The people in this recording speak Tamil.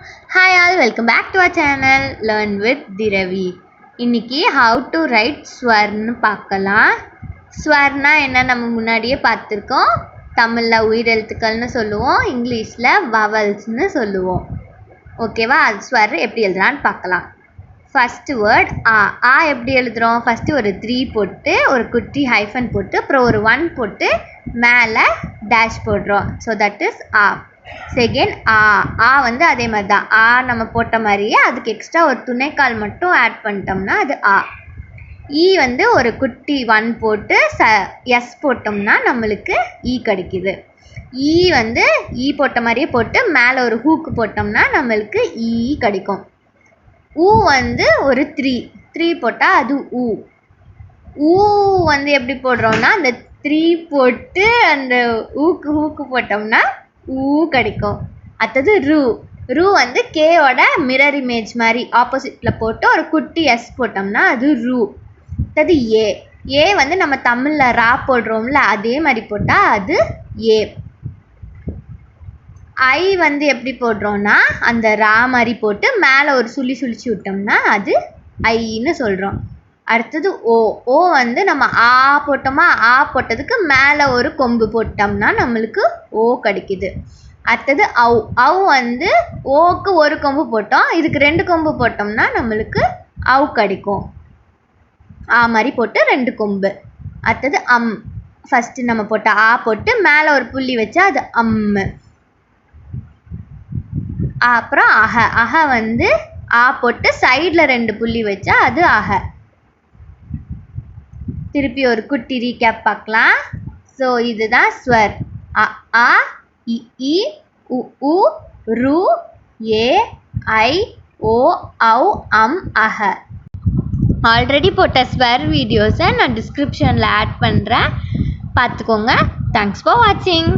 Hi all, welcome back to our channel Learn with Dhiravi. இன்னைக்கு how to write ஸ்வர்னு பார்க்கலாம். ஸ்வர்னா என்ன நம்ம முன்னாடியே பார்த்துருக்கோம். தமிழில் உயிரெழுத்துக்கள்னு சொல்லுவோம், இங்கிலீஷில் வவல்ஸ்னு சொல்லுவோம். ஓகேவா? அது ஸ்வர் எப்படி எழுதுறான்னு பார்க்கலாம். ஃபஸ்ட்டு வேர்ட் ஆ எப்படி எழுதுகிறோம்? ஃபஸ்ட்டு ஒரு 3 போட்டு ஒரு குட்டி ஹைஃபன் போட்டு அப்புறம் ஒரு 1 போட்டு மேலே டேஷ் போடுறோம். So that is a. Second a வந்து அதே மாதிரி தான். நம்ம போட்ட மாதிரியே அதுக்கு எக்ஸ்ட்ரா ஒரு துணைக்கால் மட்டும் ஆட் பண்ணிட்டோம்னா அது ஆ. வந்து ஒரு குட்டி 1 போட்டு எஸ் போட்டோம்னா நம்மளுக்கு கிடைக்குது. வந்து போட்ட மாதிரியே போட்டு மேலே ஒரு ஹூக்கு போட்டோம்னா நம்மளுக்கு கிடைக்கும். வந்து ஒரு 3 போட்டால் அது வந்து எப்படி போடுறோம்னா அந்த 3 போட்டு அந்த ஹூக்கு போட்டோம்னா கிடைக்கும். அடுத்தது ரூ வந்து கேவோட மிரர் இமேஜ் மாதிரி ஆப்போசிட்டில் போட்டு ஒரு குட்டி எஸ் போட்டோம்னா அது ரூ. அடுத்தது ஏ வந்து நம்ம தமிழில் ரா போடுறோம்ல அதே மாதிரி போட்டால் அது ஏ. ஐ வந்து எப்படி போடுறோம்னா அந்த ரா மாதிரி போட்டு மேலே ஒரு சுழிச்சு விட்டோம்னா அது ஐன்னு சொல்கிறோம். அடுத்தது ஓ வந்து நம்ம ஆ போட்டோமா, ஆ போட்டதுக்கு மேலே ஒரு கொம்பு போட்டோம்னா நம்மளுக்கு கிடைக்குது. அடுத்தது அவு வந்து ஓக்கு ஒரு கொம்பு போட்டோம், இதுக்கு 2 கொம்பு போட்டோம்னா நம்மளுக்கு கிடைக்கும். மாதிரி போட்டு 2 கொம்பு. அடுத்தது ஃபஸ்ட்டு நம்ம போட்ட ஆ போட்டு மேலே ஒரு புள்ளி வச்சா அது அம்மு. அப்புறம் அக வந்து ஆ போட்டு சைடில் 2 புள்ளி வச்சா அது அக. திருப்பி ஒரு குட்டி ரீகேப் பார்க்கலாம். ஸோ இதுதான் ஸ்வர். ஆ இ உ ரு ஏ ஐ ஓ ஔ அம் அஹ. ஆல்ரெடி போட்ட ஸ்வர் வீடியோஸை நான் டிஸ்கிரிப்ஷனில் ஆட் பண்ணுறேன், பார்த்துக்கோங்க. தேங்க்ஸ் ஃபார் வாட்சிங்.